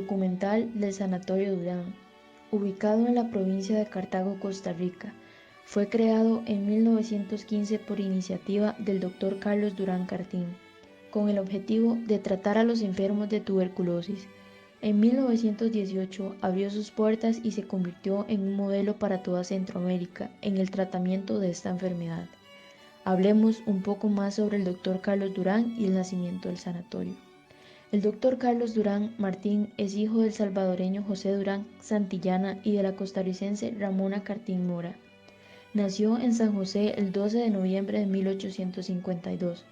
documental del Sanatorio Durán, ubicado en la provincia de Cartago, Costa Rica. Fue creado en 1915 por iniciativa del Dr. Carlos Durán Cartín, con el objetivo de tratar a los enfermos de tuberculosis. En 1918 abrió sus puertas y se convirtió en un modelo para toda Centroamérica en el tratamiento de esta enfermedad. Hablemos un poco más sobre el Dr. Carlos Durán y el nacimiento del sanatorio. El Dr. Carlos Durán Martín es hijo del salvadoreño José Durán Santillana y de la costarricense Ramona Cartín Mora. Nació en San José el 12 de noviembre de 1852.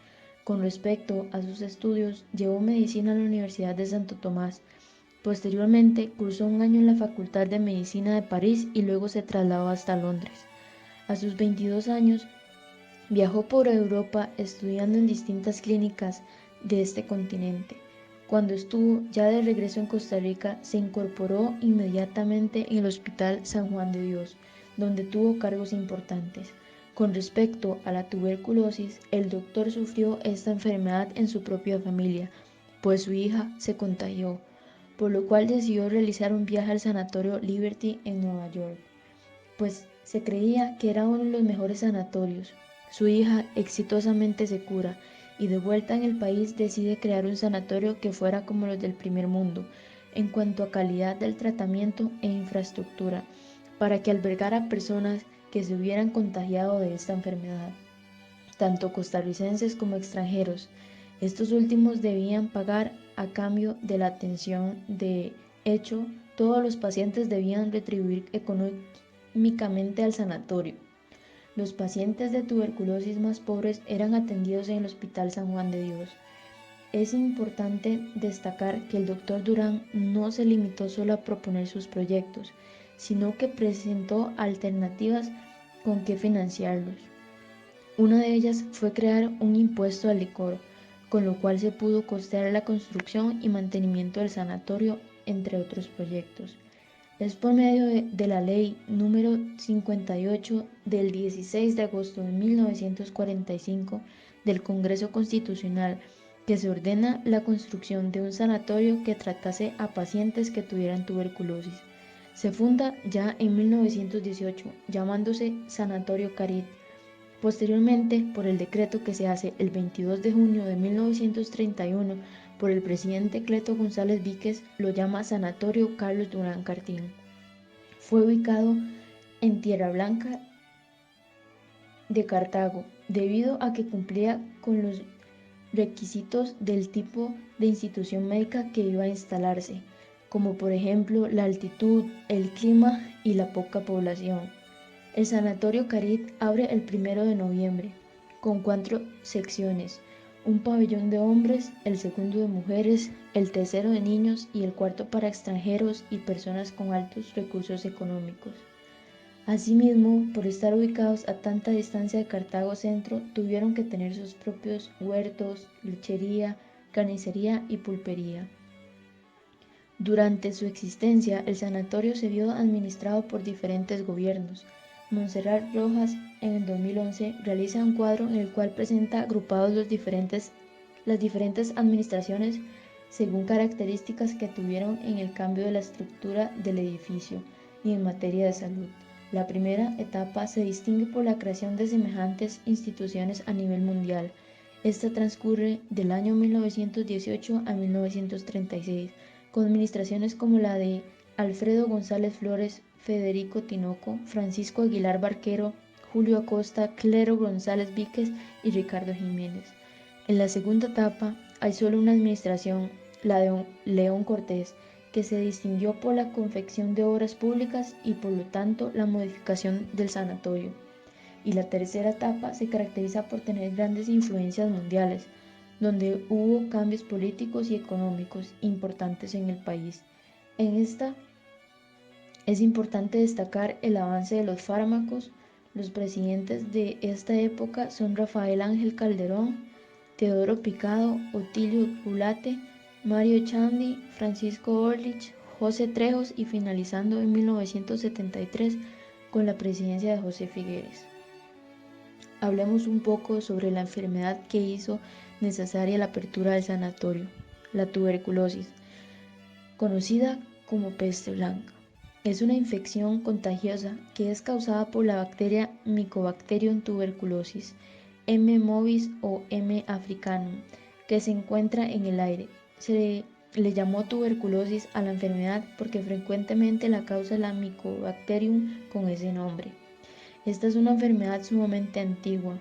Con respecto a sus estudios, llevó medicina en la Universidad de Santo Tomás. Posteriormente, cursó un año en la Facultad de Medicina de París y luego se trasladó hasta Londres. A sus 22 años, viajó por Europa estudiando en distintas clínicas de este continente. Cuando estuvo ya de regreso en Costa Rica, se incorporó inmediatamente en el Hospital San Juan de Dios, donde tuvo cargos importantes. Con respecto a la tuberculosis, el doctor sufrió esta enfermedad en su propia familia, pues su hija se contagió, por lo cual decidió realizar un viaje al Sanatorio Liberty en Nueva York, pues se creía que era uno de los mejores sanatorios. Su hija exitosamente se cura y de vuelta en el país decide crear un sanatorio que fuera como los del primer mundo en cuanto a calidad del tratamiento e infraestructura, para que albergara personas que se hubieran contagiado de esta enfermedad, tanto costarricenses como extranjeros. Estos últimos debían pagar a cambio de la atención. De hecho, todos los pacientes debían retribuir económicamente al sanatorio. Los pacientes de tuberculosis más pobres eran atendidos en el Hospital San Juan de Dios. Es importante destacar que el Dr. Durán no se limitó solo a proponer sus proyectos, sino que presentó alternativas con que financiarlos. Una de ellas fue crear un impuesto al licor, con lo cual se pudo costear la construcción y mantenimiento del sanatorio, entre otros proyectos. Es por medio de la ley número 58 del 16 de agosto de 1945 del Congreso Constitucional que se ordena la construcción de un sanatorio que tratase a pacientes que tuvieran tuberculosis. Se funda ya en 1918, llamándose Sanatorio Carit. Posteriormente, por el decreto que se hace el 22 de junio de 1931 por el presidente Cleto González Víquez, lo llama Sanatorio Carlos Durán Cartín. Fue ubicado en Tierra Blanca de Cartago, debido a que cumplía con los requisitos del tipo de institución médica que iba a instalarse, como por ejemplo la altitud, el clima y la poca población. El Sanatorio Carit abre el 1 de noviembre, con 4 secciones: un pabellón de hombres, el segundo de mujeres, el tercero de niños y el cuarto para extranjeros y personas con altos recursos económicos. Asimismo, por estar ubicados a tanta distancia de Cartago Centro, tuvieron que tener sus propios huertos, lechería, carnicería y pulpería. Durante su existencia, el sanatorio se vio administrado por diferentes gobiernos. Montserrat Rojas, en el 2011, realiza un cuadro en el cual presenta agrupados las diferentes administraciones según características que tuvieron en el cambio de la estructura del edificio y en materia de salud. La primera etapa se distingue por la creación de semejantes instituciones a nivel mundial. Esta transcurre del año 1918 a 1936, con administraciones como la de Alfredo González Flores, Federico Tinoco, Francisco Aguilar Barquero, Julio Acosta, Clero González Víquez y Ricardo Jiménez. En la segunda etapa hay solo una administración, la de León Cortés, que se distinguió por la confección de obras públicas y por lo tanto la modificación del sanatorio. Y la tercera etapa se caracteriza por tener grandes influencias mundiales, donde hubo cambios políticos y económicos importantes en el país. En esta es importante destacar el avance de los fármacos. Los presidentes de esta época son Rafael Ángel Calderón, Teodoro Picado, Otilio Ulate, Mario Echandi, Francisco Orlich, José Trejos y finalizando en 1973 con la presidencia de José Figueres. Hablemos un poco sobre la enfermedad que hizo necesaria la apertura del sanatorio, la tuberculosis. conocida como peste blanca. Es una infección contagiosa que es causada por la bacteria Mycobacterium tuberculosis, M. morbis o M. africanum, que se encuentra en el aire. Se le llamó tuberculosis a la enfermedad porque frecuentemente la causa la Mycobacterium con ese nombre. Esta es una enfermedad sumamente antigua.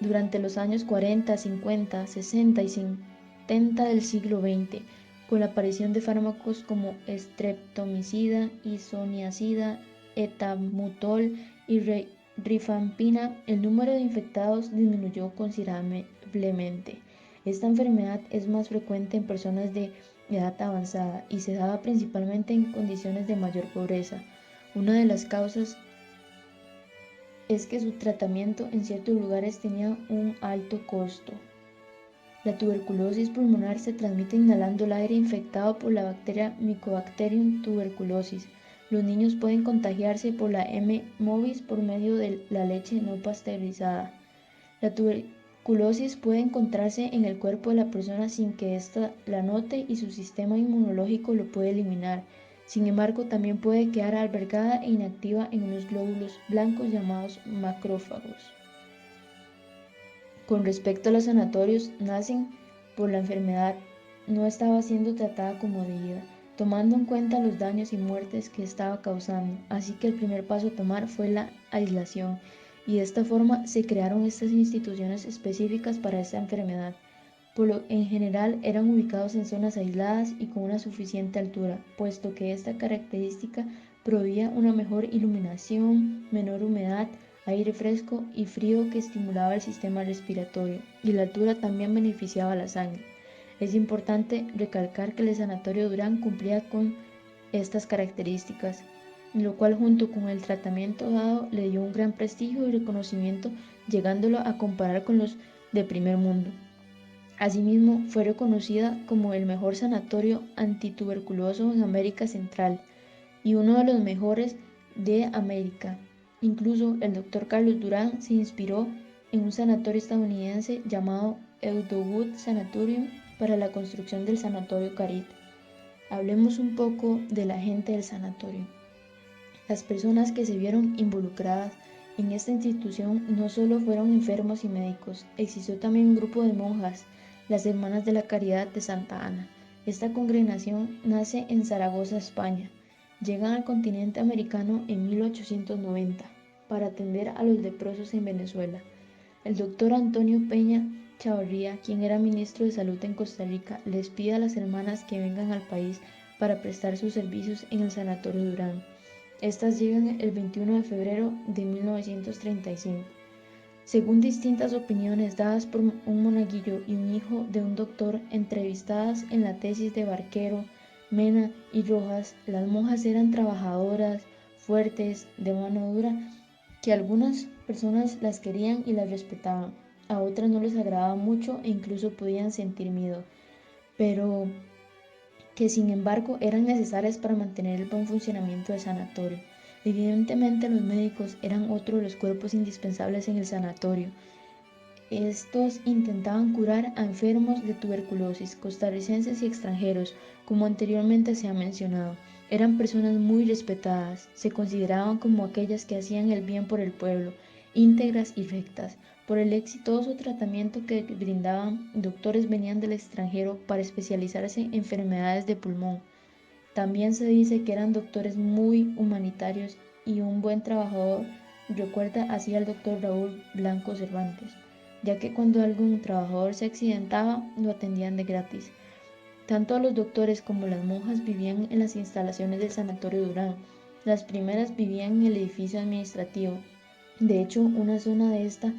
Durante los años 40, 50, 60 y 70 del siglo XX, con la aparición de fármacos como streptomicida, isoniazida, etamutol y rifampina, el número de infectados disminuyó considerablemente. Esta enfermedad es más frecuente en personas de edad avanzada y se daba principalmente en condiciones de mayor pobreza. Una de las causas es que su tratamiento en ciertos lugares tenía un alto costo. La tuberculosis pulmonar se transmite inhalando el aire infectado por la bacteria Mycobacterium tuberculosis. Los niños pueden contagiarse por la M. morbis por medio de la leche no pasteurizada. La tuberculosis puede encontrarse en el cuerpo de la persona sin que ésta la note y su sistema inmunológico lo puede eliminar. Sin embargo, también puede quedar albergada e inactiva en unos glóbulos blancos llamados macrófagos. Con respecto a los sanatorios, nacen por la enfermedad no estaba siendo tratada como debida, tomando en cuenta los daños y muertes que estaba causando. Así que el primer paso a tomar fue la aislación, y de esta forma se crearon estas instituciones específicas para esta enfermedad. Por lo en general eran ubicados en zonas aisladas y con una suficiente altura, puesto que esta característica proveía una mejor iluminación, menor humedad, aire fresco y frío que estimulaba el sistema respiratorio, y la altura también beneficiaba a la sangre. Es importante recalcar que el Sanatorio Durán cumplía con estas características, lo cual junto con el tratamiento dado le dio un gran prestigio y reconocimiento, llegándolo a comparar con los de primer mundo. Asimismo, fue reconocida como el mejor sanatorio antituberculoso en América Central y uno de los mejores de América. Incluso el Dr. Carlos Durán se inspiró en un sanatorio estadounidense llamado Eudwood Sanatorium para la construcción del Sanatorio Carib. Hablemos un poco de la gente del sanatorio. Las personas que se vieron involucradas en esta institución no solo fueron enfermos y médicos, existió también un grupo de monjas, las Hermanas de la Caridad de Santa Ana. Esta congregación nace en Zaragoza, España. Llegan al continente americano en 1890 para atender a los leprosos en Venezuela. El doctor Antonio Peña Chavarría, quien era ministro de Salud en Costa Rica, les pide a las hermanas que vengan al país para prestar sus servicios en el Sanatorio Durán. Estas llegan el 21 de febrero de 1935. Según distintas opiniones dadas por un monaguillo y un hijo de un doctor entrevistadas en la tesis de Barquero, Mena y Rojas, las monjas eran trabajadoras, fuertes, de mano dura, que algunas personas las querían y las respetaban, a otras no les agradaba mucho e incluso podían sentir miedo, pero que sin embargo eran necesarias para mantener el buen funcionamiento del sanatorio. Evidentemente los médicos eran otro de los cuerpos indispensables en el sanatorio. Estos intentaban curar a enfermos de tuberculosis, costarricenses y extranjeros, como anteriormente se ha mencionado. Eran personas muy respetadas, se consideraban como aquellas que hacían el bien por el pueblo, íntegras y rectas. Por el exitoso tratamiento que brindaban, doctores venían del extranjero para especializarse en enfermedades de pulmón. También se dice que eran doctores muy humanitarios y un buen trabajador, recuerda así al doctor Raúl Blanco Cervantes, ya que cuando algún trabajador se accidentaba, lo atendían de gratis. Tanto los doctores como las monjas vivían en las instalaciones del Sanatorio Durán. Las primeras vivían en el edificio administrativo. De hecho, una zona de esta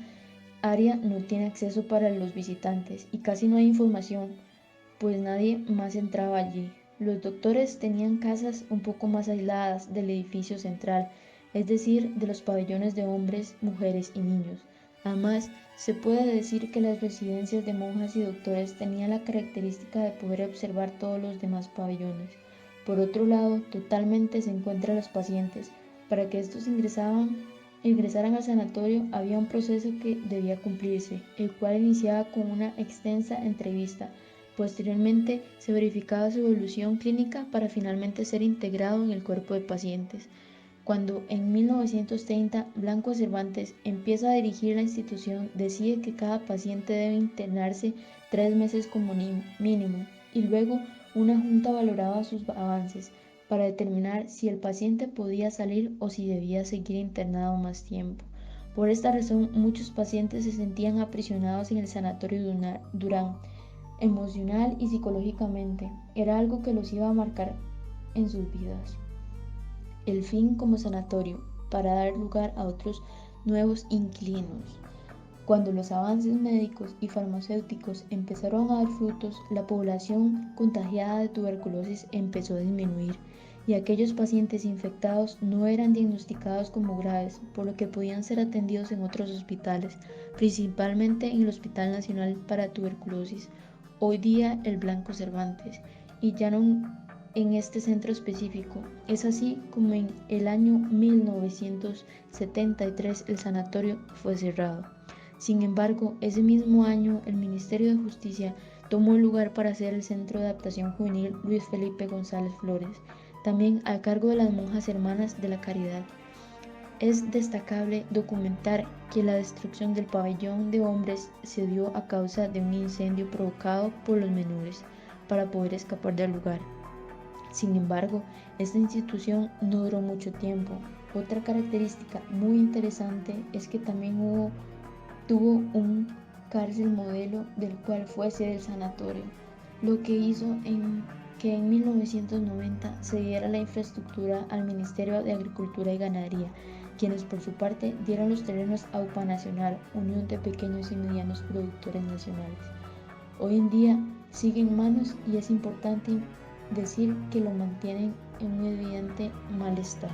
área no tiene acceso para los visitantes y casi no hay información, pues nadie más entraba allí. Los doctores tenían casas un poco más aisladas del edificio central, es decir, de los pabellones de hombres, mujeres y niños. Además, se puede decir que las residencias de monjas y doctores tenían la característica de poder observar todos los demás pabellones. Por otro lado, totalmente se encuentran los pacientes. Para que estos ingresaran al sanatorio había un proceso que debía cumplirse, el cual iniciaba con una extensa entrevista Posteriormente se verificaba su evolución clínica para finalmente ser integrado en el cuerpo de pacientes. Cuando en 1930 Blanco Cervantes empieza a dirigir la institución, decide que cada paciente debe internarse 3 meses como mínimo y luego una junta valoraba sus avances para determinar si el paciente podía salir o si debía seguir internado más tiempo. Por esta razón, muchos pacientes se sentían aprisionados en el Sanatorio Durán, emocional y psicológicamente. Era algo que los iba a marcar en sus vidas. El fin como sanatorio, para dar lugar a otros nuevos inquilinos. Cuando los avances médicos y farmacéuticos empezaron a dar frutos, la población contagiada de tuberculosis empezó a disminuir y aquellos pacientes infectados no eran diagnosticados como graves, por lo que podían ser atendidos en otros hospitales, principalmente en el Hospital Nacional para Tuberculosis, hoy día el Blanco Cervantes, y ya no en este centro específico. Es así como en el año 1973 el sanatorio fue cerrado. Sin embargo, ese mismo año el Ministerio de Justicia tomó el lugar para hacer el Centro de Adaptación Juvenil Luis Felipe González Flores, también a cargo de las Monjas Hermanas de la Caridad. Es destacable documentar que la destrucción del pabellón de hombres se dio a causa de un incendio provocado por los menores para poder escapar del lugar. Sin embargo, esta institución no duró mucho tiempo. Otra característica muy interesante es que también tuvo un cárcel modelo del cual fue sede el sanatorio, lo que hizo que en 1990 se diera la infraestructura al Ministerio de Agricultura y Ganadería, quienes por su parte dieron los terrenos a UPA Nacional, Unión de Pequeños y Medianos Productores Nacionales. Hoy en día sigue en manos y es importante decir que lo mantienen en un evidente mal estado.